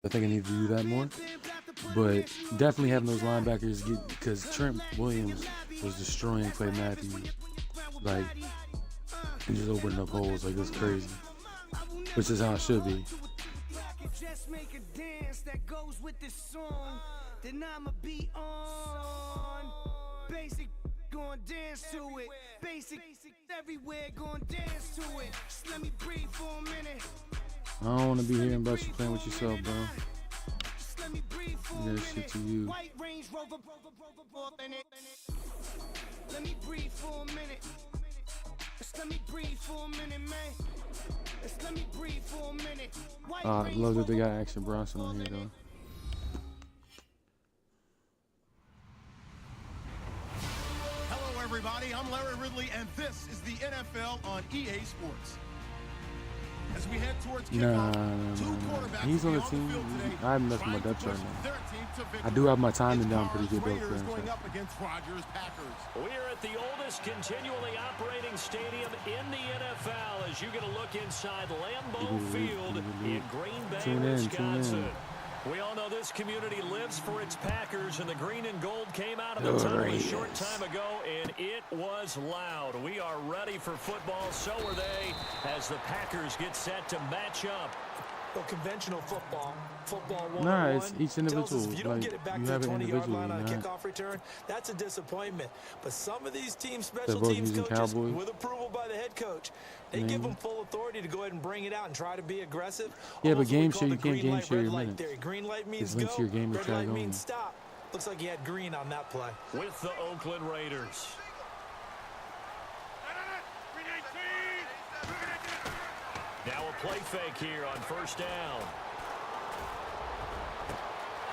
I think I need to do that more. But definitely having those linebackers because Trent Williams was destroying Clay Matthews. Like, and just opening up holes. Like, it's crazy. Which is how it should be. Just make a dance that goes with this song. Then I'ma be on. Basic, gon' dance to it. Basic, everywhere, gon' dance to it. Just let me breathe for a minute. I don't want to be hearing about you playing with yourself, bro. Just let me breathe for a That shit to you. White Range Rover, let me breathe for a minute. Just let me breathe for a minute, man. Just let me breathe for a minute. I love that they got Action Bronson on here, though. Hello, everybody. I'm Larry Ridley, and this is the NFL on EA Sports. As we head towards kickoff, two quarterbacks He's on the will be team. field today, I haven't left my trying to depth chart push now. their team to victory. I do have my timing It's down pretty good, though. Raiders For going up against Rodgers Packers. We're at the oldest continually operating stadium in the NFL as you get a look inside Lambeau Field in Green Bay, Wisconsin. We all know this community lives for its Packers, and the green and gold came out of the tunnel a short time ago, and it was loud. We are ready for football, so are they, as the Packers get set to match up. Well, conventional football 101, Nah, it's each individual. if you don't get it back to the 20-yard line on a kickoff return, that's a disappointment. But some of these teams, special teams coaches, with approval by the head coach, they give them full authority to go ahead and bring it out and try to be aggressive. Yeah, but game share, you can't game share your minutes. Green light means it's linked to your game red light only. means stop. Looks like you had green on that play. With the Oakland Raiders. Now a play fake here on first down.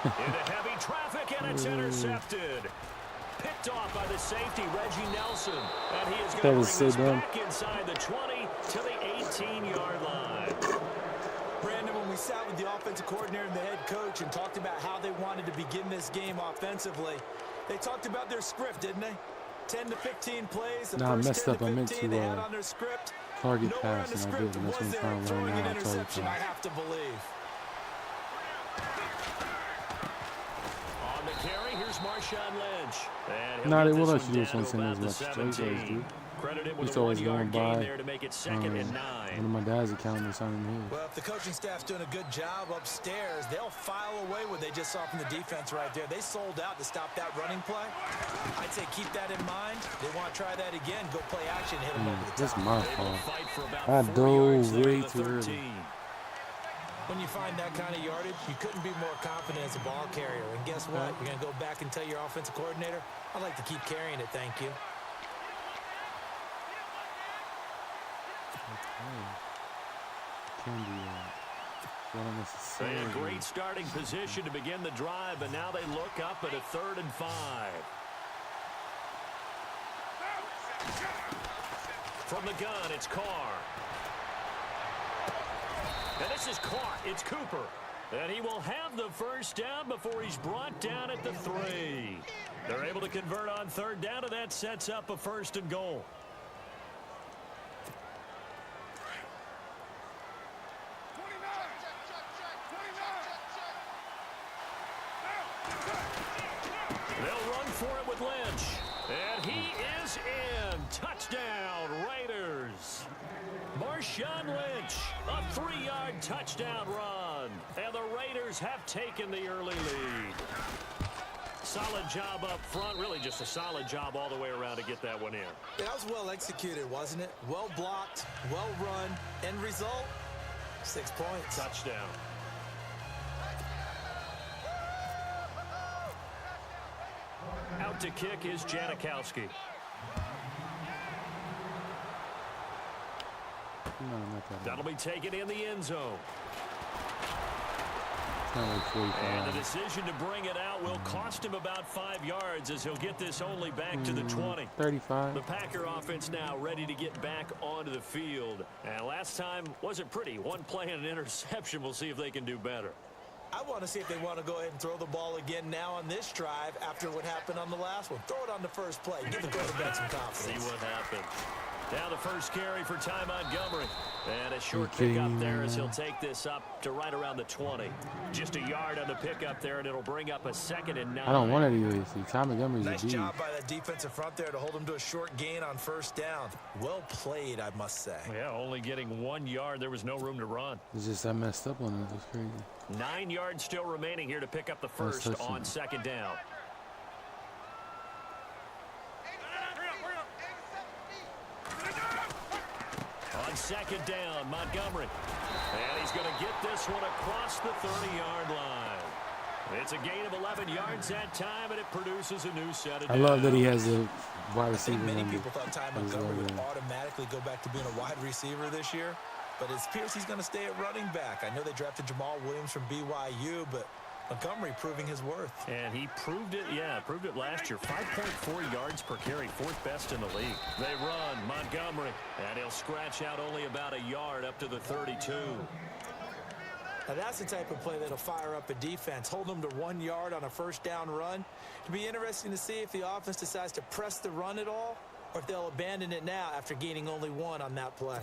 Into heavy traffic, and it's intercepted. Picked off by the safety, Reggie Nelson. And he is going to bring this back inside the 20 to the 18-yard line. Brandon, when we sat with the offensive coordinator and the head coach and talked about how they wanted to begin this game offensively, they talked about their script, didn't they? 10 to 15 plays. The I first messed 10 up. to 15 I meant to they had on their script. target Nowhere pass, on the and I script did, and that's what was I'm there trying to throwing learn an now. Target interception, I pass. have to believe. On the carry, here's Marshawn Lynch. Nah, they will let you do this on Sundays as much. They always do. It's always going by there to make it second and 9. one of my dad's account is signing his. Well, if the coaching staff's doing a good job upstairs, they'll file away what they just saw from the defense right there. They sold out to stop that running play. I'd say keep that in mind. They want to try that again. Go play action, hit them over the top. That's my fault. I dove way too early. When you find that kind of yardage, you couldn't be more confident as a ball carrier. And guess what? You're going to go back and tell your offensive coordinator, I'd like to keep carrying it, thank you. Can do that. A great starting position to begin the drive, and now they look up at a 3rd and 5. From the gun, it's Carr. And this is caught. It's Cooper. And he will have the first down before he's brought down at the 3. They're able to convert on 3rd down, and that sets up a 1st and goal. They'll run for it with Lynch. And he is in. Touchdown, Raiders. Marshawn Lynch, a 3-yard touchdown run. And the Raiders have taken the early lead. Solid job up front. Really just a solid job all the way around to get that one in. That was well executed, wasn't it? Well blocked, well run. End result, 6 points. Touchdown. Out to kick is Janikowski. No, not that. That'll be taken in the end zone. Like 45. And the decision to bring it out will cost him about 5 yards as he'll get this only back to the 20. 35. The Packer offense now ready to get back onto the field. And last time wasn't pretty. One play and an interception. We'll see if they can do better. I want to see if they want to go ahead and throw the ball again now on this drive after what happened on the last one. Throw it on the first play. Give the quarterback some confidence. See what happens. Now the first carry for Ty Montgomery. And a short pickup there as he'll take this up to right around the 20. Just a yard on the pickup there, and it'll bring up a 2nd and 9. I don't want any UAC. Ty Montgomery's Nice a D. job by that defensive front there to hold him to a short gain on first down. Well played, I must say. Yeah, only getting 1 yard. There was no room to run. It's just I messed up on it. That's crazy. 9 yards still remaining here to pick up the first on 2nd down. On 2nd down, Montgomery. And he's going to get this one across the 30-yard line. It's a gain of 11 yards that time, and it produces a new set of downs. I love that he has a wide receiver Many number. people thought Ty Montgomery would automatically go back to being a wide receiver this year, but it appears he's going to stay at running back. I know they drafted Jamal Williams from BYU, but Montgomery proving his worth. And he proved it, proved it last year. 5.4 yards per carry, 4th best in the league. They run, Montgomery, and he'll scratch out only about a yard up to the 32. Now that's the type of play that'll fire up a defense. Hold them to 1 yard on a first down run. It'll be interesting to see if the offense decides to press the run at all, or if they'll abandon it now after gaining only 1 on that play.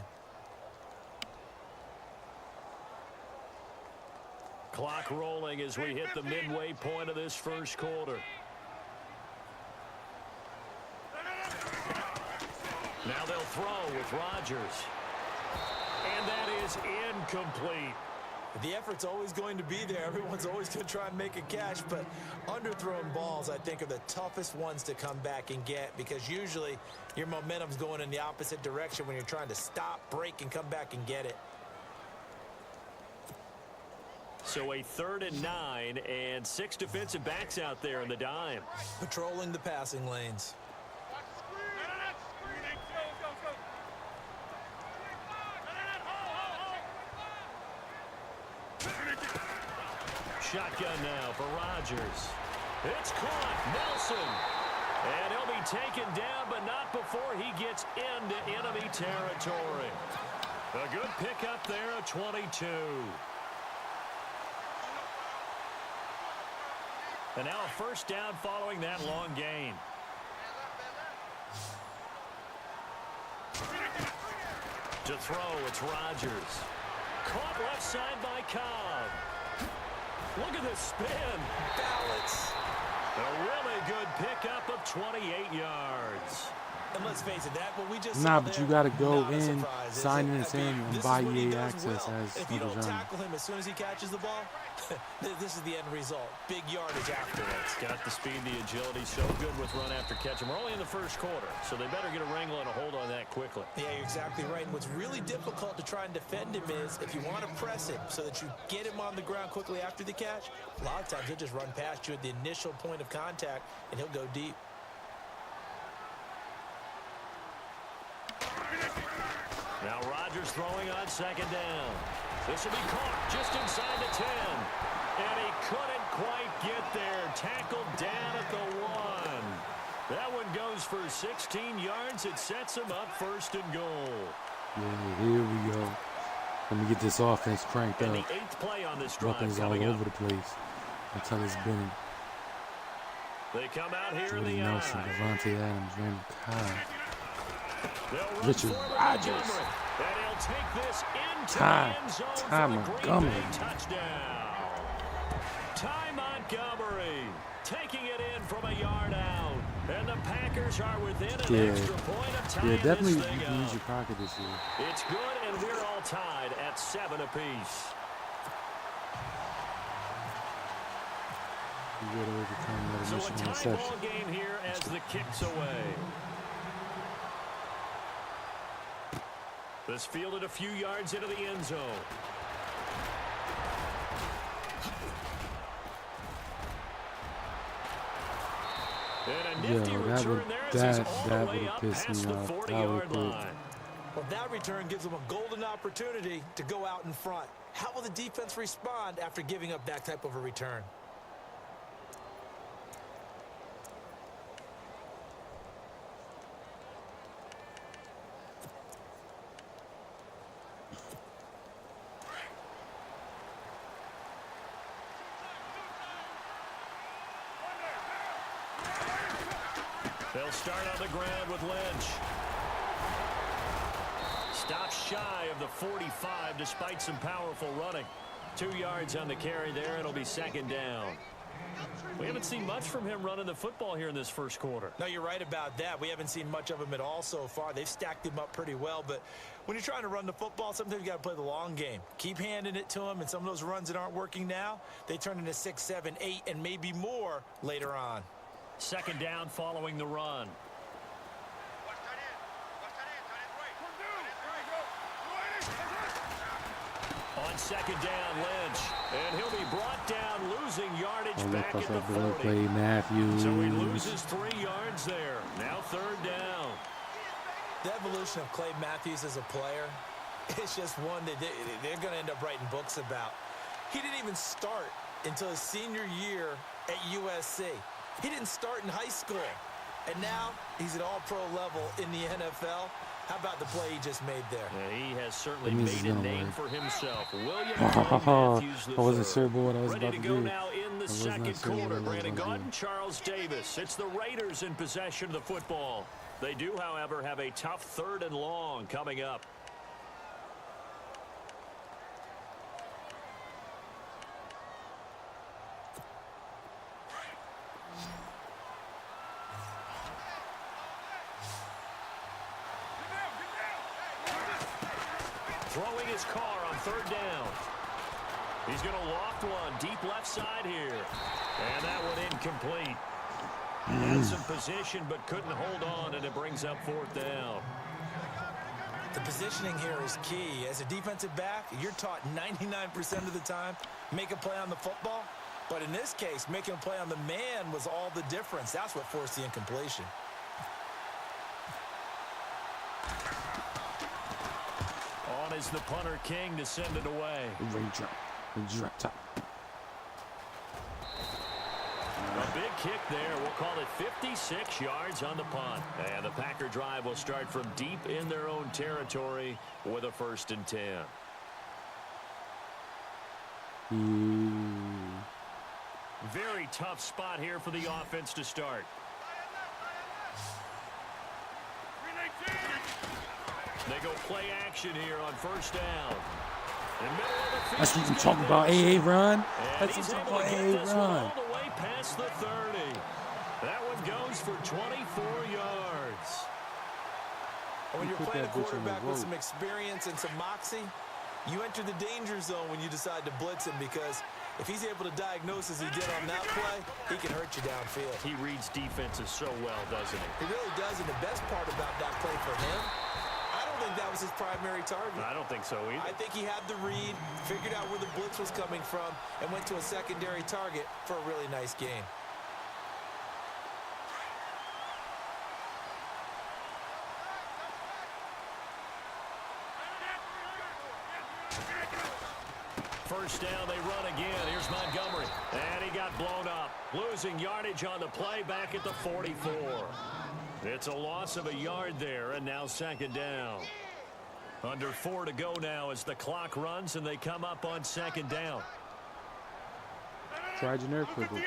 Clock rolling as we hit the midway point of this first quarter. Now they'll throw with Rodgers. And that is incomplete. The effort's always going to be there. Everyone's always going to try and make a catch, but underthrown balls, I think, are the toughest ones to come back and get, because usually your momentum's going in the opposite direction when you're trying to stop, break, and come back and get it. So a 3rd and 9 and 6 defensive backs out there in the dime. Patrolling the passing lanes. Shotgun now for Rodgers. It's caught. Nelson. And he'll be taken down, but not before he gets into enemy territory. A good pickup there at 22. And now a first down following that long gain. To throw, it's Rodgers. Caught left side by Cobb. Look at this spin. Balance. A really good pickup of 28 yards. And let's face it, that what we just Nah, but you got to go in, sign in his name, and buy EA access as if you don't Uncle John. tackle him as soon as he catches the ball, this is the end result. Big yardage afterwards. Got the speed, the agility, so good with run after catch. And we're only in the first quarter, so they better get a wrangle and a hold on that quickly. Yeah, you're exactly right. And what's really difficult to try and defend him is if you want to press him so that you get him on the ground quickly after the catch, a lot of times he'll just run past you at the initial point of contact, and he'll go deep. Now Rodgers throwing on 2nd down. This will be caught just inside the 10. And he couldn't quite get there. Tackled down at the 1. That one goes for 16 yards. It sets him up 1st and goal. Yeah, here we go. Let me get this offense cranked up. And the 8th play on this drive Weapons all over the place until it's been They come out here in the Nelson, eye. Devontae Adams, Randall Cobb, They'll Richard Rodgers, and he'll take this into Ty the end zone for Montgomery. a Green Bay touchdown. Ty Montgomery taking it in from a yard out. And the Packers are within an extra point of tying Yeah, definitely this you thing can use up. your pocket this year. It's good, and we're all tied at 7 apiece. You got to overcome that So a initial tie interception. ball game here as the kick's away. This fielded a few yards into the end zone. And a nifty return there as it's all the way up pissed past me the off. 40-yard line. Well, that return gives them a golden opportunity to go out in front. How will the defense respond after giving up that type of a return? They'll start on the ground with Lynch. Stops shy of the 45 despite some powerful running. 2 yards on the carry there. It'll be second down. We haven't seen much from him running the football here in this first quarter. No, you're right about that. We haven't seen much of him at all so far. They've stacked him up pretty well, but when you're trying to run the football, sometimes you got to play the long game. Keep handing it to him, and some of those runs that aren't working now, they turn into 6, 7, 8, and maybe more later on. Second down following the run. On second down, Lynch. And he'll be brought down, losing yardage back at the 40. Play Matthews. So he loses 3 yards there. Now third down. The evolution of Clay Matthews as a player, it's just one that they're going to end up writing books about. He didn't even start until his senior year at USC. He didn't start in high school. And now he's at all-pro level in the NFL. How about the play he just made there? Yeah, he has certainly made a name for himself. William Matthews I wasn't sure about what I was ready about to to go do. now in the second quarter. Brandon Gaudin, Charles Davis. It's the Raiders in possession of the football. They do, however, have a tough 3rd and long coming up. Throwing his car on 3rd down. He's going to loft one deep left side here. And that one incomplete. Had some position but couldn't hold on, and it brings up 4th down. The positioning here is key. As a defensive back, you're taught 99% of the time, make a play on the football. But in this case, making a play on the man was all the difference. That's what forced the incompletion. On is the punter King to send it away. Drop top. A big kick there. We'll call it 56 yards on the punt. And the Packer drive will start from deep in their own territory with a 1st and 10. Very tough spot here for the offense to start. They go play action here on 1st down. That's what I'm talking about, AA run. That's what I'm talking about, AA run. All the way past the 30. That one goes for 24 yards. When you're playing a quarterback with some experience and some moxie, you enter the danger zone when you decide to blitz him, because if he's able to diagnose as he did on that play, he can hurt you downfield. He reads defenses so well, doesn't he? He really does, and the best part about that play for him, I don't think that was his primary target. I don't think so either. I think he had the read, figured out where the blitz was coming from, and went to a secondary target for a really nice gain. First down, they run again. Here's Montgomery. And he got blown up. Losing yardage on the play back at the 44. It's a loss of a yard there, and now second down. Under 4 to go now as the clock runs, and they come up on second down. Try generic football.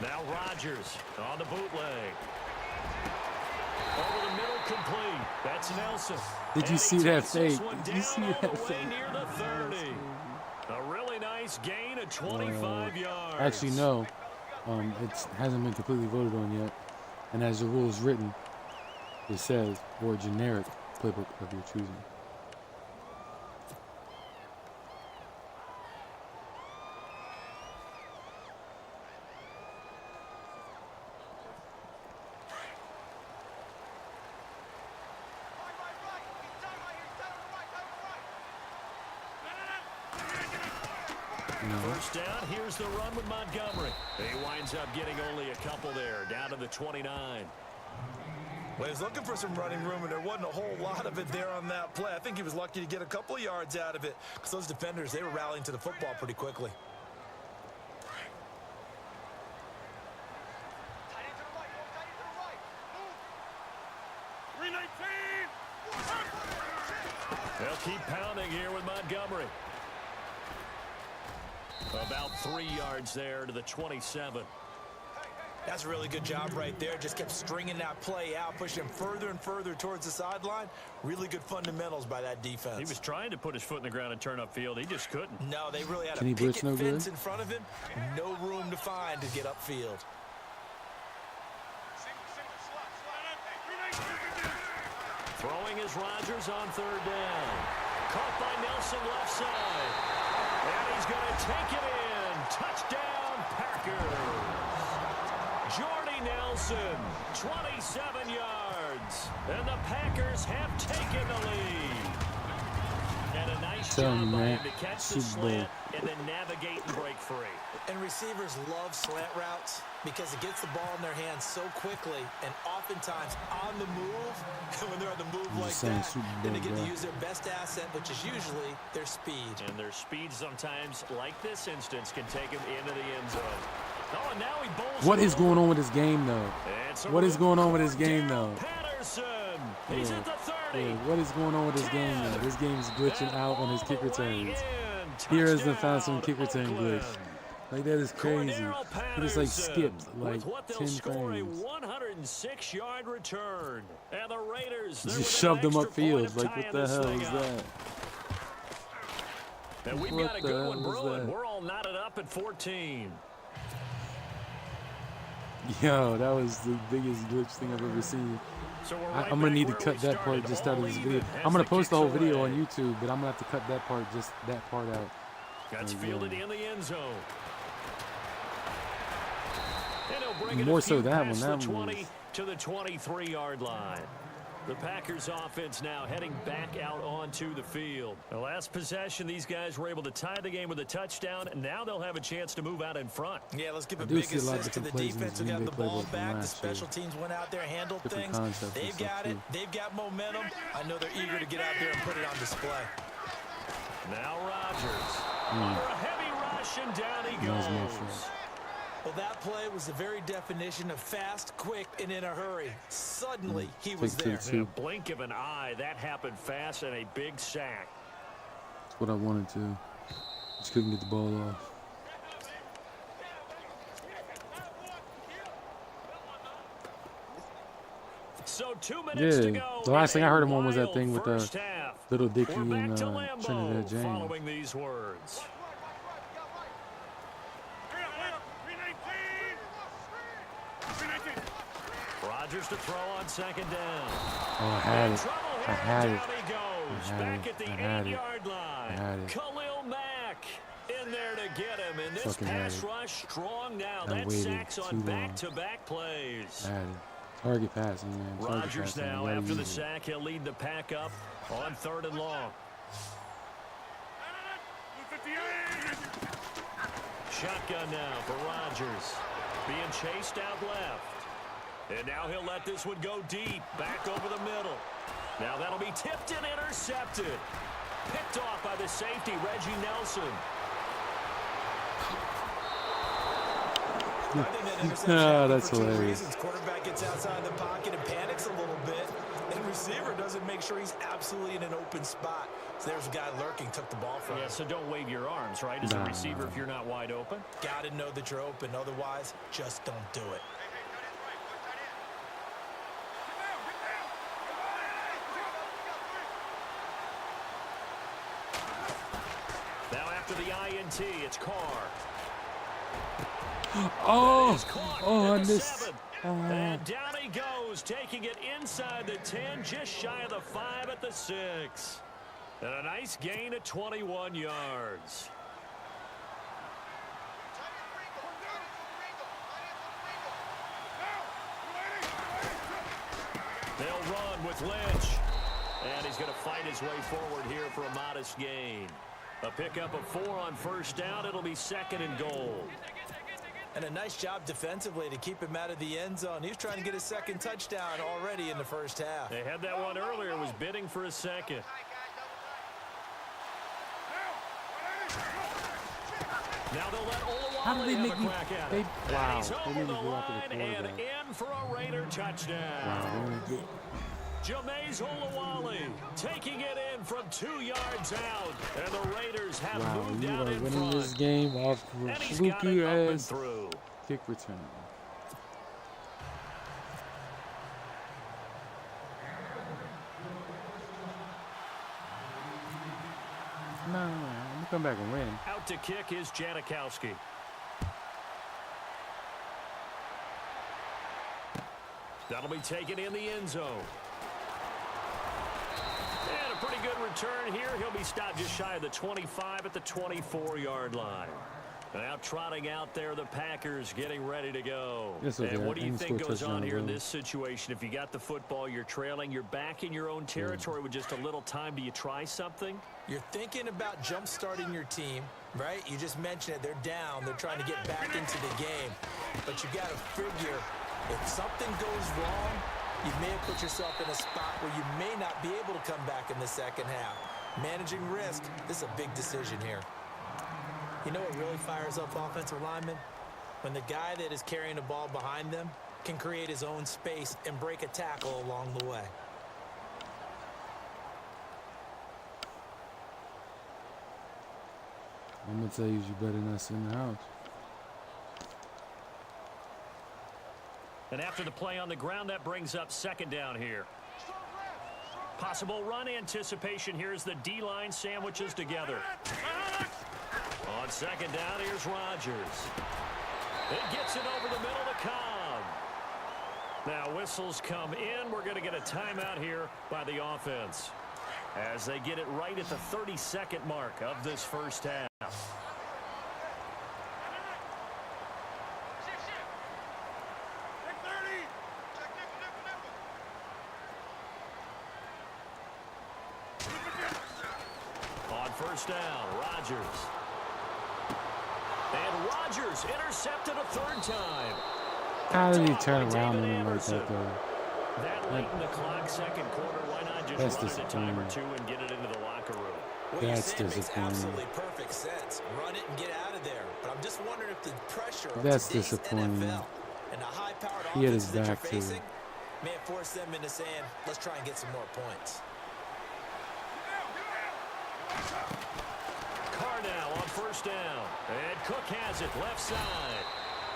Now Rodgers on the bootleg. Over the middle, complete. That's Nelson. Did you see that fake? Did you see that fake? Near the 30. A really nice gain of 25 yards. Actually, no. It hasn't been completely voted on yet. And as the rule is written, it says, or generic playbook of your choosing. First down, here's the run with Montgomery. He winds up getting only a couple there, down to the 29. Well, he was looking for some running room, and there wasn't a whole lot of it there on that play. I think he was lucky to get a couple of yards out of it, because those defenders, they were rallying to the football pretty quickly. They'll keep pounding here with Montgomery. About 3 yards there to the 27. That's a really good job right there. Just kept stringing that play out, pushing him further and further towards the sideline. Really good fundamentals by that defense. He was trying to put his foot in the ground and turn upfield. He just couldn't. No, they really had Can a he blitz picket no fence good? in front of him. No room to find to get upfield. Throwing is Rodgers on third down. Caught by Nelson left side. And he's going to take it in. Touchdown, Packers. Jordy Nelson, 27 yards. And the Packers have taken the lead. And a nice job by him to catch the slant and then navigate and break free. And receivers love slant routes because it gets the ball in their hands so quickly and oftentimes on the move. And when they're on the move like that, then they get to use their best asset, which is usually their speed. And their speed sometimes, like this instance, can take him into the end zone. Oh, and now he bowls. What is going on with this game, though? What is going on with this game, though? Patterson. He's at the 30. Yeah, what is going on with this game, though? This game's glitching out on his kick returns. Here has been found some kick return glitch. Like, that is crazy. He just, like, skipped, like, 10 frames. 106-yard return. And the Raiders Just shoved him upfield. Like, what the hell is that? And we've got a good one brewing. We're all knotted up at 14. Yo, that was the biggest glitch thing I've ever seen. So I'm going to need to cut that part just out of this video. I'm going to post the whole video on YouTube, but I'm going to have to cut that part, just that part out. That's fielded in the end zone. And he'll bring it More so that one. That That one was... to the 23-yard line. The Packers offense now heading back out onto the field. The last possession, these guys were able to tie the game with a touchdown, and now they'll have a chance to move out in front. Yeah, let's give a big assist to the defense who got the ball back. The special teams went out there, handled things. They've got it. They've got momentum. I know they're eager to get out there and put it on display. Now Rodgers. Under a heavy rush, and down he goes. Well, that play was the very definition of fast, quick, and in a hurry. Suddenly, he was there. In a blink of an eye, that happened fast, and a big sack. That's what I wanted to. Just couldn't get the ball off. So 2 minutes to go. The last thing I heard him on was that thing with Little Dicky and Trinidad James. Following these words. Rodgers to throw on second down. Oh, I had it. I had it. He goes. Back at the 8-yard line. Khalil Mack in there to get him. And this pass rush strong now. That sacks on back-to-back plays. I had it. Target passing, man. Rodgers now, after the sack, he'll lead the pack up on 3rd and long. Shotgun now for Rodgers. Being chased out left. And now he'll let this one go deep. Back over the middle. Now that'll be tipped and intercepted. Picked off by the safety, Reggie Nelson. I think that interception that's for 2 hilarious. reasons. Quarterback gets outside the pocket and panics a little bit. And receiver doesn't make sure he's absolutely in an open spot. So there's a guy lurking, took the ball from him. Yeah, so don't wave your arms, right, as a receiver if you're not wide open. Got to know that you're open. Otherwise, just don't do it. Now after the INT, it's Carr. I missed. And down he goes, taking it inside the 10, just shy of the 5 at the 6. And a nice gain of 21 yards. They'll run with Lynch. And he's going to fight his way forward here for a modest gain. A pickup of 4 on first down. It'll be 2nd and goal. And a nice job defensively to keep him out of the end zone. He was trying to get a 2nd touchdown already in the first half. They had that one earlier. Was bidding for a 2nd. Now they'll let Olawale have a crack at it. Wow. He's over the line and in for a Raider touchdown. Jameis Olawale taking it in from 2 yards out. And the Raiders have moved out in front. Winning this game off of a fluky ass kick return. I'm gonna come back and win. Out to kick is Janikowski. That'll be taken in the end zone. And a pretty good return here. He'll be stopped just shy of the 25 at the 24-yard line. Now trotting out there, the Packers getting ready to go. Okay. And what do you think goes on here in this situation? If you got the football, you're trailing, you're back in your own territory with just a little time. Do you try something? You're thinking about jump-starting your team, right? You just mentioned it. They're down. They're trying to get back into the game. But you got to figure if something goes wrong, you may have put yourself in a spot where you may not be able to come back in the second half. Managing risk, this is a big decision here. You know what really fires up offensive linemen? When the guy that is carrying the ball behind them can create his own space and break a tackle along the way. I'm going to tell you better not sit in the house. And after the play on the ground, that brings up second down here. Possible run anticipation here as the D-line sandwiches together. On second down, here's Rodgers. It gets it over the middle to Cobb. Now whistles come in. We're going to get a timeout here by the offense as they get it right at the 30-second mark of this first half. On first down, Rodgers. And Rodgers intercepted a third time. How did he turn around on him like that, though? That late in the clock, second quarter, why not just run it a time or two and get it into the locker room? That's disappointing. Makes absolutely perfect sense. Run it and get out of there. But I'm just wondering if the pressure of That's today's disappointing. NFL and the high-powered He had his offenses that you're back to it. facing may have forced them into saying, let's try and get some more points. Carr now on first down. And Cook has it left side.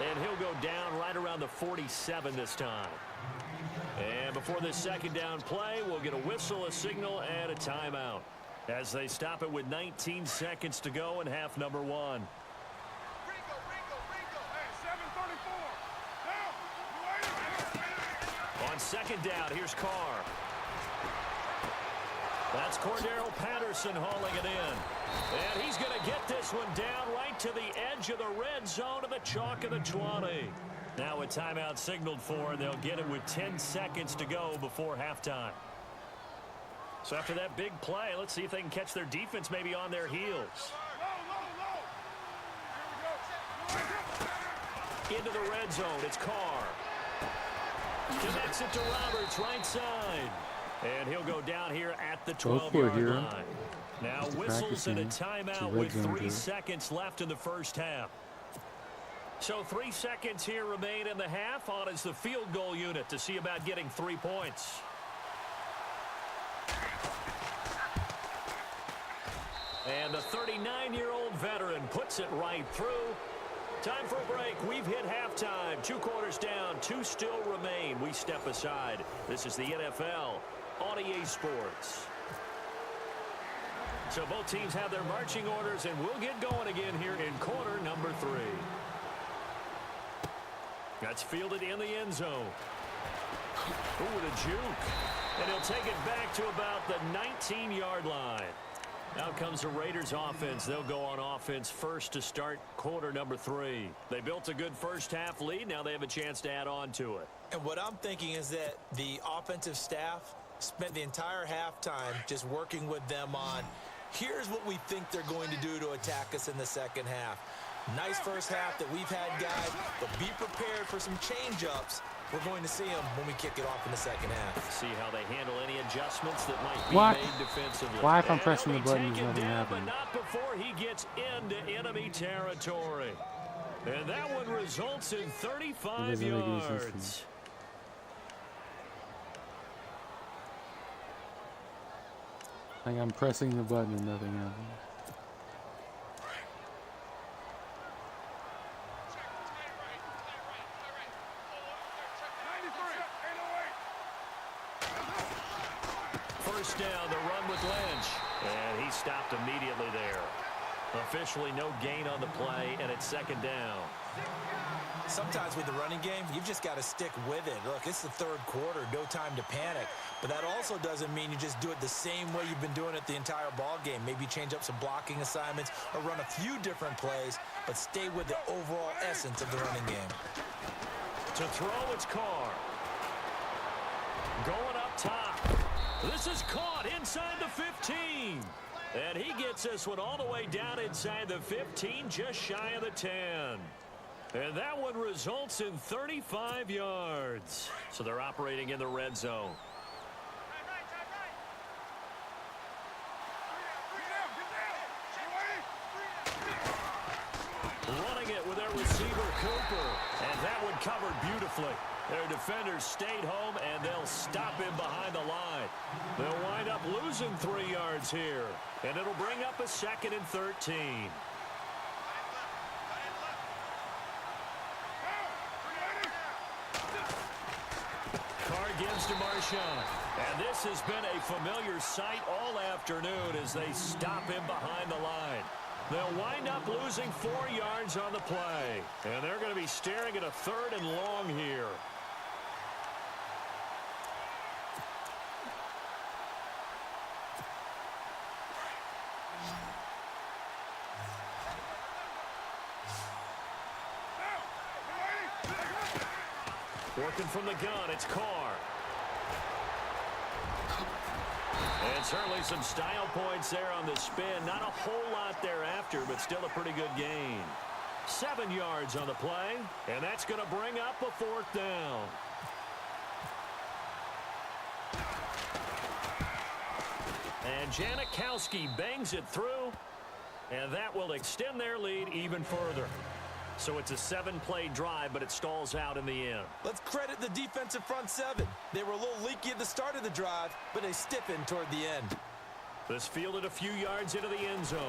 And he'll go down right around the 47 this time. And before this second down play, we'll get a whistle, a signal, and a timeout as they stop it with 19 seconds to go in half number one. On second down, here's Carr. That's Cordero Patterson hauling it in. And he's going to get this one down right to the edge of the red zone of the chalk of the 20. Now a timeout signaled for, and they'll get it with 10 seconds to go before halftime. So after that big play, let's see if they can catch their defense maybe on their heels. Into the red zone, it's Carr. Connects it to Roberts, right side. And he'll go down here at the 12-yard line. Now whistles and a timeout with 3 seconds left in the first half. So 3 seconds here remain in the half. On is the field goal unit to see about getting 3 points. And the 39-year-old veteran puts it right through. Time for a break. We've hit halftime. 2 quarters down. 2 still remain. We step aside. This is the NFL on EA Sports. So both teams have their marching orders, and we'll get going again here in quarter number 3. That's fielded in the end zone. Ooh, with a juke. And he'll take it back to about the 19-yard line. Now comes the Raiders offense. They'll go on offense first to start quarter number 3. They built a good first half lead. Now they have a chance to add on to it. And what I'm thinking is that the offensive staff spent the entire halftime just working with them on, here's what we think they're going to do to attack us in the second half. Nice first half that we've had, guys, but be prepared for some change-ups. We're going to see them when we kick it off in the second half. See how they handle any adjustments that might be made defensively. Why if I'm pressing the button, there's nothing down, happening? But not before he gets into enemy territory. And that one results in 35 yards. Like I'm pressing the button and nothing happens. first down, the run with Lynch. And he stopped immediately there. Officially no gain on the play, and it's second down. Sometimes with the running game, you've just got to stick with it. Look, it's the third quarter, no time to panic. But that also doesn't mean you just do it the same way you've been doing it the entire ball game. Maybe change up some blocking assignments or run a few different plays, but stay with the overall essence of the running game. To throw, it's Carr. Going up top. This is caught inside the 15. And he gets this one all the way down inside the 15, just shy of the 10. And that one results in 35 yards. So they're operating in the red zone. Running it with their receiver, Cooper. And that one covered beautifully. Their defenders stayed home, and they'll stop him behind the line. They'll wind up losing 3 yards here. And it'll bring up a 2nd and 13. Gives to Marshawn. And this has been a familiar sight all afternoon as they stop him behind the line. They'll wind up losing 4 yards on the play. And they're going to be staring at a 3rd and long here. Working from the gun, it's Carr. And certainly some style points there on the spin. Not a whole lot thereafter, but still a pretty good gain. 7 yards on the play, and that's going to bring up a 4th down. And Janikowski bangs it through, and that will extend their lead even further. So it's a 7-play drive, but it stalls out in the end. Let's credit the defensive front 7. They were a little leaky at the start of the drive, but they stiffened toward the end. This fielded a few yards into the end zone.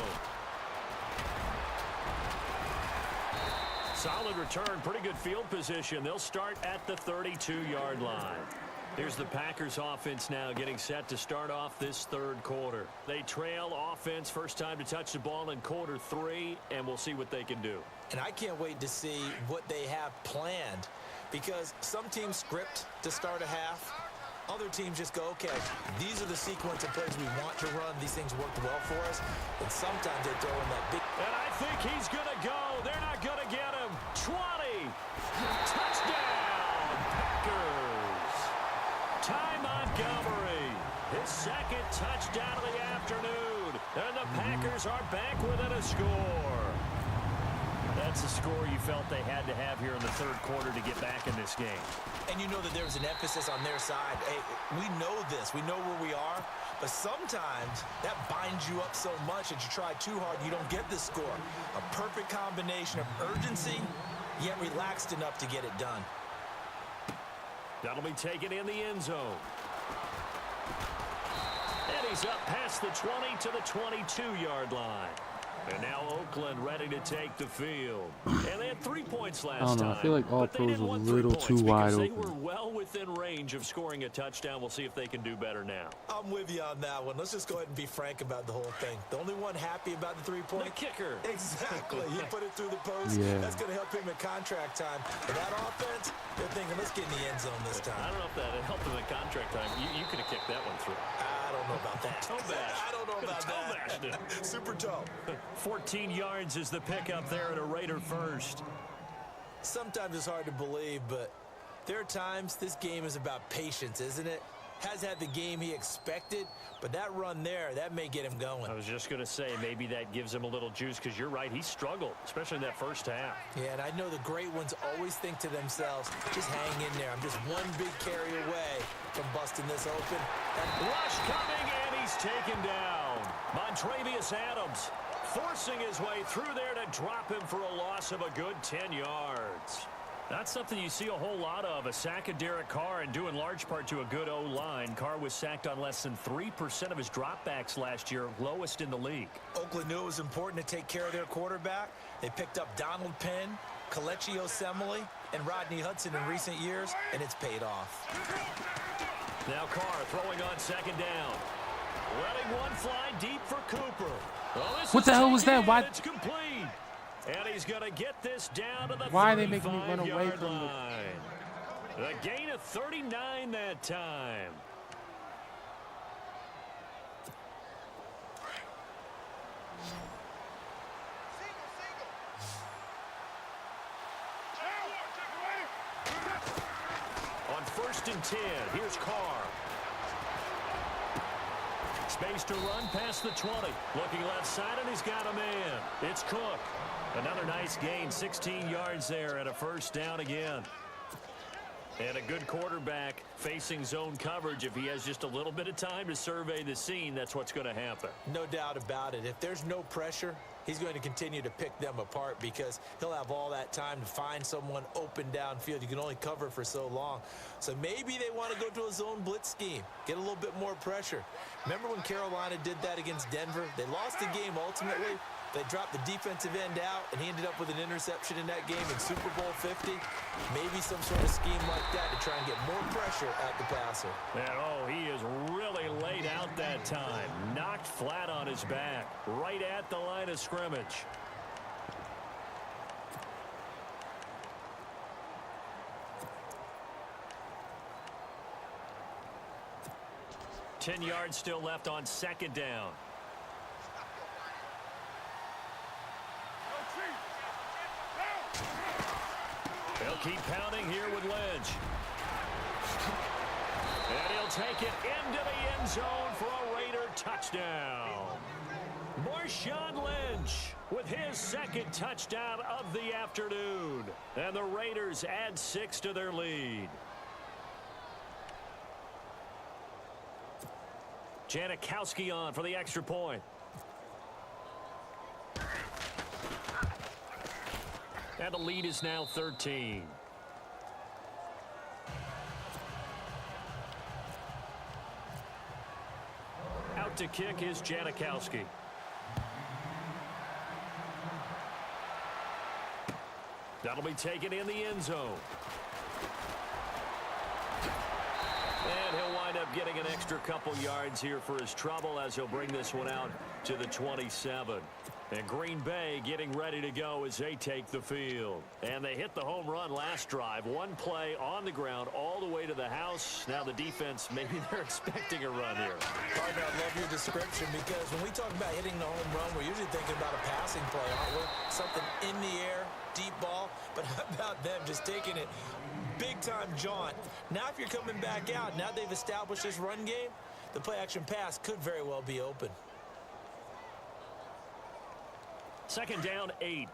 Solid return, pretty good field position. They'll start at the 32-yard line. Here's the Packers offense now getting set to start off this 3rd quarter. They trail offense, first time to touch the ball in quarter 3, and we'll see what they can do. And I can't wait to see what they have planned, because some teams script to start a half. Other teams just go, okay, these are the sequence of plays we want to run. These things worked well for us. And sometimes they throw in that big. And I think he's going to go. They're not going to get him. 20. Touchdown, Packers. Ty Montgomery, his 2nd touchdown of the afternoon. And the Packers are back within a score. That's a score you felt they had to have here in the 3rd quarter to get back in this game. And you know that there's an emphasis on their side. Hey, we know this. We know where we are. But sometimes that binds you up so much that you try too hard, you don't get this score. A perfect combination of urgency, yet relaxed enough to get it done. That'll be taken in the end zone. And he's up past the 20 to the 22-yard line. And now Oakland ready to take the field. And they had 3 points last time. I don't know. I feel like all pros are a little too wide open. They were well within range of scoring a touchdown. We'll see if they can do better now. I'm with you on that one. Let's just go ahead and be frank about the whole thing. The only one happy about the 3-point. The kicker. Exactly. He put it through the post. Yeah. That's going to help him at contract time. But that offense, they're thinking, let's get in the end zone this time. I don't know if that helped him at contract time. You could have kicked that one through. I don't know about that. Toe bash. I don't know about that. Super toe. 14 yards is the pickup there at a Raider first. Sometimes it's hard to believe, but there are times this game is about patience, isn't it? Has had the game he expected, but that run there, that may get him going. I was just going to say, maybe that gives him a little juice, because you're right, he struggled, especially in that first half. Yeah, and I know the great ones always think to themselves, just hang in there. I'm just one big carry away from busting this open. And rush coming, and he's taken down. Montravius Adams forcing his way through there to drop him for a loss of a good 10 yards. That's something you see a whole lot of, a sack of Derek Carr, and due in large part to a good O-line. Carr was sacked on less than 3% of his dropbacks last year, lowest in the league. Oakland knew it was important to take care of their quarterback. They picked up Donald Penn, Kelechi Osemele, and Rodney Hudson in recent years, and it's paid off. Now Carr throwing on 2nd down. Letting one fly deep for Cooper. Oh, What the hell was that? Why? It's complete. And he's going to get this down to the Why are they making me run away 35-yard from line? A gain of 39 that time. On 1st and 10, here's Carr. Space to run past the 20. Looking left side, and he's got a man. It's Cook. Another nice gain, 16 yards there, and a first down again. And a good quarterback facing zone coverage. If he has just a little bit of time to survey the scene, that's what's going to happen. No doubt about it. If there's no pressure, he's going to continue to pick them apart because he'll have all that time to find someone open downfield. You can only cover for so long. So maybe they want to go to a zone blitz scheme, get a little bit more pressure. Remember when Carolina did that against Denver? They lost the game ultimately. They dropped the defensive end out, and he ended up with an interception in that game in Super Bowl 50. Maybe some sort of scheme like that to try and get more pressure at the passer. And, oh, he is really laid out that time. Knocked flat on his back, right at the line of scrimmage. Ten yards still left on 2nd down. They'll keep pounding here with Lynch. And he'll take it into the end zone for a Raider touchdown. Marshawn Lynch with his 2nd touchdown of the afternoon. And the Raiders add 6 to their lead. Janikowski on for the extra point. And the lead is now 13. Out to kick is Janikowski. That'll be taken in the end zone. And he'll wind up getting an extra couple yards here for his trouble as he'll bring this one out to the 27. And Green Bay getting ready to go as they take the field. And they hit the home run last drive. One play on the ground all the way to the house. Now the defense, maybe they're expecting a run here. Partner, I love your description because when we talk about hitting the home run, we're usually thinking about a passing play, aren't we? Something in the air, deep ball. But how about them just taking it big-time jaunt? Now if you're coming back out, now they've established this run game, the play-action pass could very well be open. 2nd down, 8.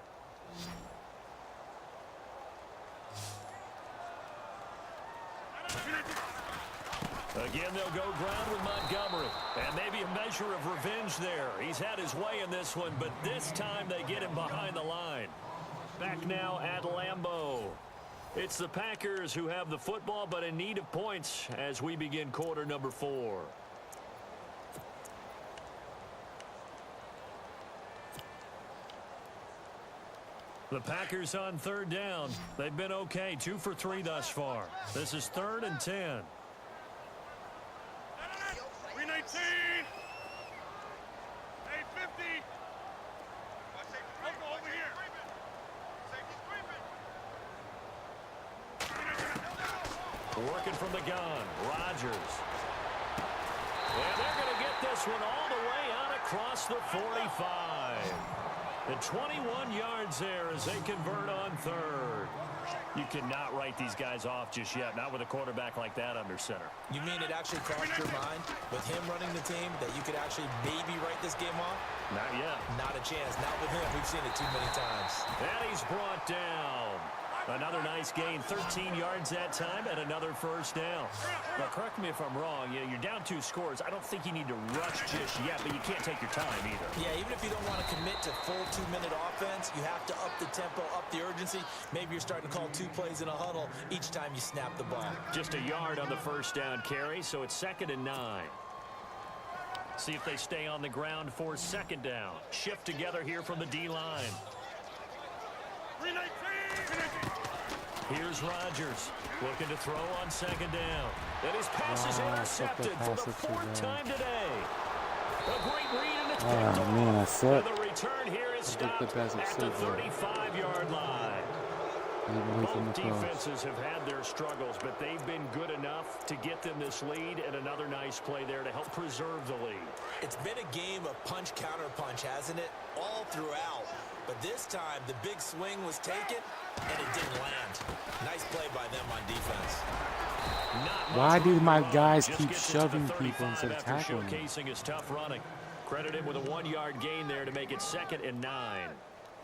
Again, they'll go ground with Montgomery. And maybe a measure of revenge there. He's had his way in this one, but this time they get him behind the line. Back now at Lambeau. It's the Packers who have the football, but in need of points as we begin quarter number 4. The Packers on 3rd down. They've been okay, 2 for 3 thus far. This is 3rd and 10. 319. 850. Over here. Working from the gun, Rodgers. And they're going to get this one all the way out across the 45. And 21 yards there as they convert on 3rd. You cannot write these guys off just yet, not with a quarterback like that under center. You mean it actually crossed your mind with him running the team that you could actually maybe write this game off? Not yet. Not a chance. Not with him. We've seen it too many times. And he's brought down. Another nice gain, 13 yards that time, and another first down. Now, correct me if I'm wrong. You're down 2 scores. I don't think you need to rush just yet, but you can't take your time either. Yeah, even if you don't want to commit to full 2-minute offense, you have to up the tempo, up the urgency. Maybe you're starting to call 2 plays in a huddle each time you snap the ball. Just a yard on the first down carry, so it's 2nd and 9. See if they stay on the ground for 2nd down. Shift together here from the D-line. Here's Rodgers looking to throw on 2nd down. And his pass is intercepted for the 4th time today. great read and it's picked Ah, man, I off. suck. The return here is stopped at the 35-yard line. Both defenses have had their struggles, but they've been good enough to get them this lead, and another nice play there to help preserve the lead. It's been a game of punch-counter-punch, hasn't it? All throughout. But this time, the big swing was taken, and it didn't land. Nice play by them on defense. Why do my guys keep shoving people instead of tackling them? Showcasing his tough running. Credit him with a 1-yard gain there to make it 2nd and 9.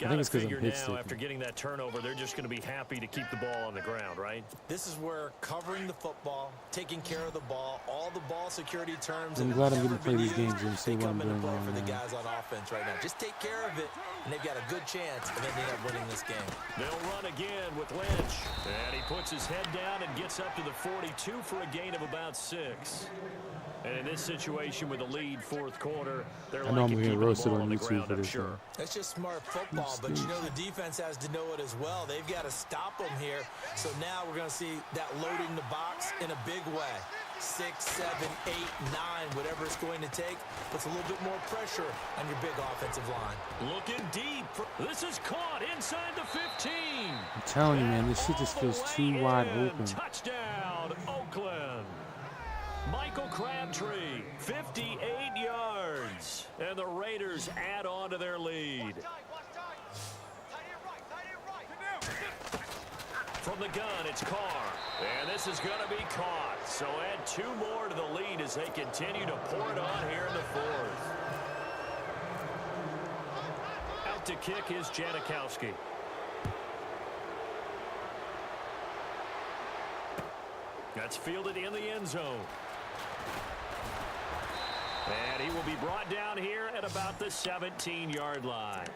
I think it's because I'm hit now after getting that turnover, they're just going to be happy to keep the ball on the ground, right? This is where covering the football, taking care of the ball, all the ball security terms. I'm glad I'm getting to play these games and see what I'm doing play for the wrong. guys on offense right now. Just take care of it, and they've got a good chance of ending up winning this game. They'll run again with Lynch. And he puts his head down and gets up to the 42 for a gain of about 6. And in this situation with the lead, 4th quarter, they're I know I'm going to get roasted on YouTube for this. Sure. That's just smart football, but you know the defense has to know it as well. They've got to stop them here. So now we're going to see that loading the box in a big way. 6, 7, 8, 9, whatever it's going to take, puts a little bit more pressure on your big offensive line. Looking deep. This is caught inside the 15. I'm telling you, man, this shit just feels too wide open. Touchdown, Oakland. Michael Crabtree, 58 yards. And the Raiders add on to their lead. From the gun, it's Carr. And this is going to be caught. So add 2 more to the lead as they continue to pour it on here in the 4th. Out to kick is Janikowski. That's fielded in the end zone. And he will be brought down here at about the 17-yard line.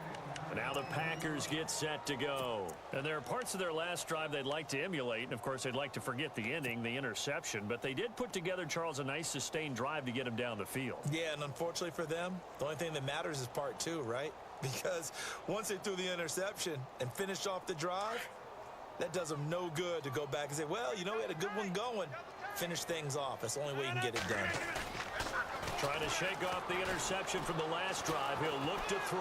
Now the Packers get set to go. And there are parts of their last drive they'd like to emulate. And, of course, they'd like to forget the inning, the interception. But they did put together, Charles, a nice sustained drive to get him down the field. Yeah, and unfortunately for them, the only thing that matters is part 2, right? Because once they threw the interception and finished off the drive, that does them no good to go back and say, well, you know, we had a good one going. Finish things off. That's the only way you can get it done. Trying to shake off the interception from the last drive. He'll look to throw.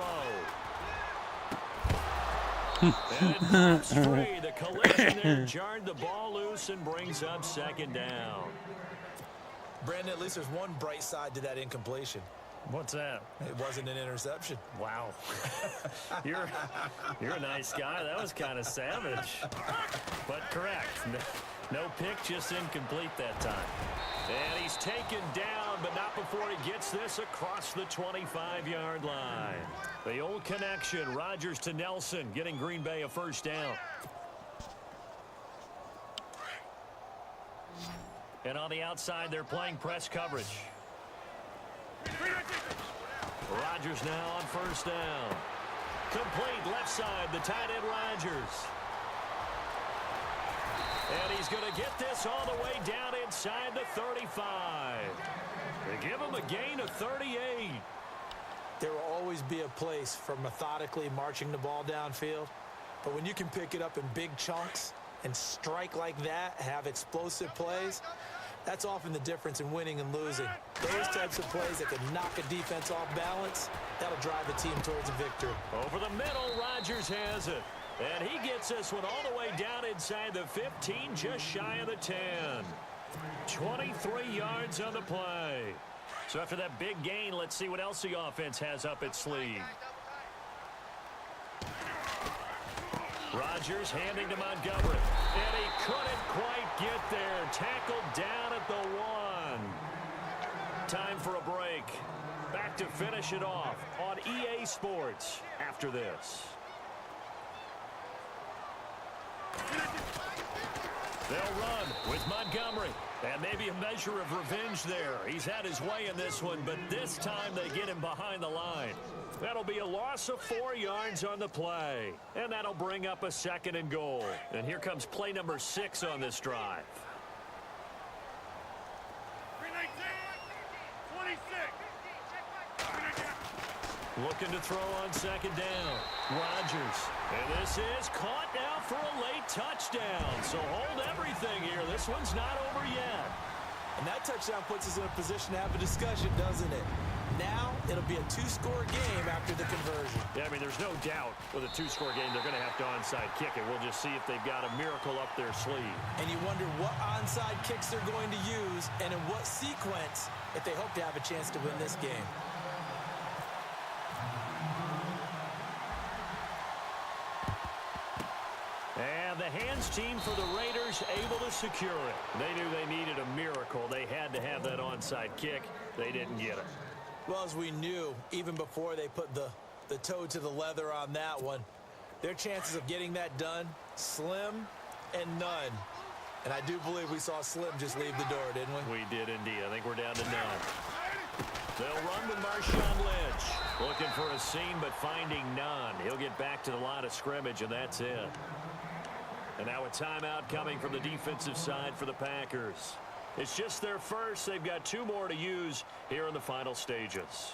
And it drops free. The collision there jarred the ball loose and brings up 2nd down. Brandon, at least there's one bright side to that incompletion. What's that? It wasn't an interception. Wow. You're a nice guy. That was kind of savage. But correct. No pick, just incomplete that time. And he's taken down, but not before he gets this across the 25-yard line. The old connection, Rodgers to Nelson, getting Green Bay a 1st down. And on the outside, they're playing press coverage. Rodgers now on 1st down. Complete left side, the tight end Rodgers. And he's going to get this all the way down inside the 35. They give him a gain of 38. There will always be a place for methodically marching the ball downfield. But when you can pick it up in big chunks and strike like that, have explosive plays, that's often the difference in winning and losing. Those types of plays that can knock a defense off balance, that'll drive a team towards a victory. Over the middle, Rodgers has it. And he gets this one all the way down inside the 15, just shy of the 10. 23 yards on the play. So after that big gain, let's see what else the offense has up its sleeve. Rodgers handing to Montgomery. And he couldn't quite get there. Tackled down at the 1. Time for a break. Back to finish it off on EA Sports after this. They'll run with Montgomery. And maybe a measure of revenge there. He's had his way in this one, but this time they get him behind the line. That'll be a loss of 4 yards on the play. And that'll bring up a 2nd and goal. And here comes play number 6 on this drive. 26. Looking to throw on 2nd down. Rodgers. And this is caught now for a late touchdown. So hold everything here. This one's not over yet. And that touchdown puts us in a position to have a discussion, doesn't it? Now it'll be a two-score game after the conversion. Yeah, I mean, there's no doubt with a two-score game they're going to have to onside kick it. We'll just see if they've got a miracle up their sleeve. And you wonder what onside kicks they're going to use and in what sequence if they hope to have a chance to win this game. And the hands team for the Raiders able to secure it. They knew they needed a miracle. They had to have that onside kick. They didn't get it. Well, as we knew, even before they put the toe to the leather on that one, their chances of getting that done, slim and none. And I do believe we saw Slim just leave the door, didn't we? We did indeed. I think we're down to none. They'll run with Marshawn Lynch. Looking for a seam, but finding none. He'll get back to the line of scrimmage, and that's it. And now a timeout coming from the defensive side for the Packers. It's just their first. They've got 2 more to use here in the final stages.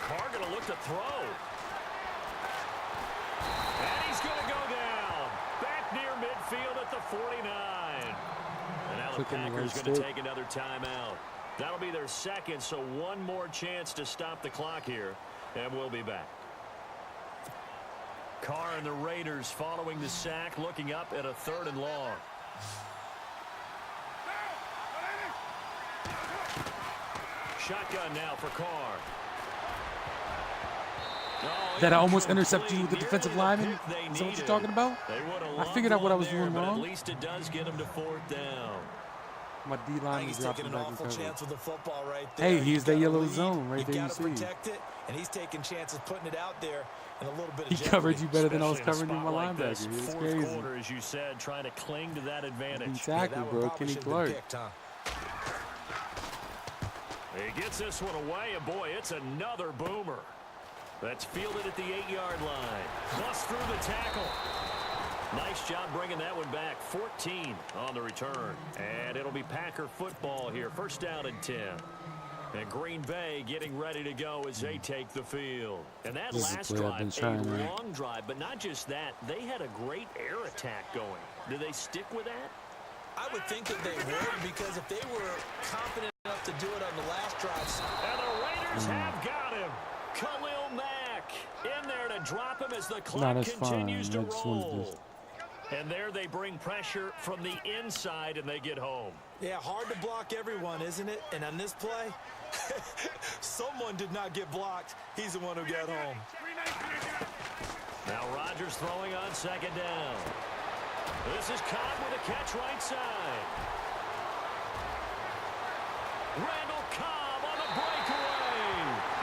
Carr going to look to throw. And he's going to go down. Back near midfield at the 49. And now the Packers going to take another timeout. That'll be their second, so one more chance to stop the clock here. And we'll be back. Carr and the Raiders following the sack, looking up at a 3rd and long. Shotgun now for Carr. That I almost intercepted you with the defensive lineman? Is that what you're talking about? I figured out what I was doing wrong. At least it does get him to 4th down. My D-line is dropping an back in awful cover. chance with the football right there. Hey, he's that yellow zone right there. You You've got to see. protect it, and he's taking chances putting it out there and a little bit of He jeopardy. covered you better than I was Especially covering you, my in a spot like linebacker. this, It's fourth crazy. quarter, as you said, trying to cling to that advantage. Exactly, that bro. one probably Kenny should have been Clark. picked, huh? He gets this one away, and boy, it's another boomer. That's fielded at the 8-yard line. Bust through the tackle. Nice job bringing that one back. 14 on the return. And it'll be Packer football here. 1st down and 10. And Green Bay getting ready to go as they take the field. And that last drive, a long drive, but not just that. They had a great air attack going. Do they stick with that? I would think that they would, because if they were confident enough to do it on the last drive. And the Raiders have got him. Khalil Mack in there to drop him as the clock continues to roll. And there they bring pressure from the inside, and they get home. Yeah, hard to block everyone, isn't it? And on this play, someone did not get blocked. He's the one who got home. Now Rodgers throwing on 2nd down. This is Cobb with a catch right side. Randall Cobb on the breakaway.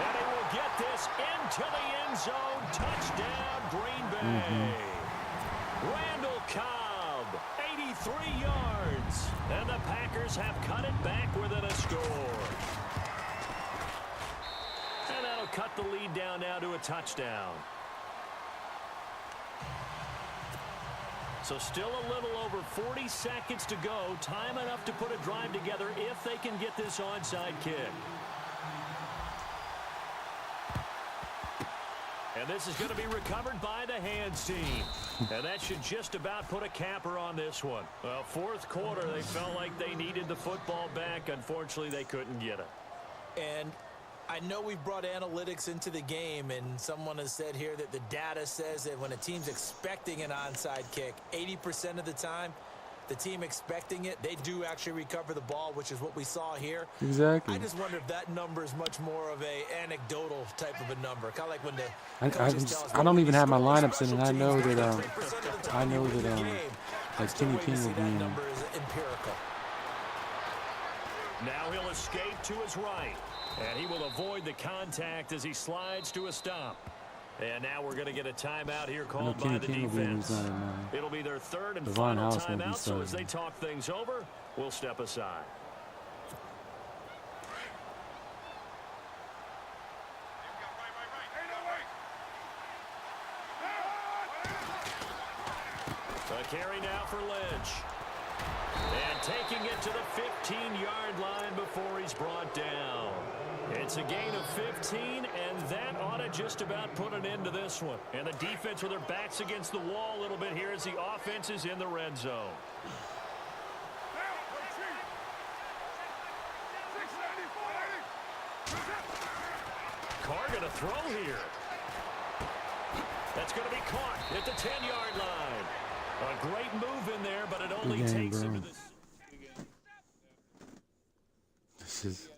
And he will get this into the end zone. Touchdown, Green Bay. Randall Cobb, 83 yards. And the Packers have cut it back within a score. And that'll cut the lead down now to a touchdown. So still a little over 40 seconds to go. Time enough to put a drive together if they can get this onside kick. And this is going to be recovered by the hands team. And that should just about put a capper on this one. Well, 4th quarter, they felt like they needed the football back. Unfortunately, they couldn't get it. And I know we've brought analytics into the game, and someone has said here that the data says that when a team's expecting an onside kick, 80% of the time, the team expecting it, they do actually recover the ball, which is what we saw here. Exactly. I just wonder if that number is much more of a anecdotal type of a number, kind of like when the I don't even have my lineups in, and I know that like Kenny King will be in. Number is empirical. Now he'll escape to his right, and he will avoid the contact as he slides to a stop. And now we're going to get a timeout here called by the defense. It'll be their 3rd and final timeout, so as they talk things over, we'll step aside. A carry now for Lynch. Taking it to the 15-yard line before he's brought down. It's a gain of 15, and that ought to just about put an end to this one. And the defense with their backs against the wall a little bit here as the offense is in the red zone. Carr going to throw here. That's going to be caught at the 10-yard line. A great move in there, but it only takes him to this. This is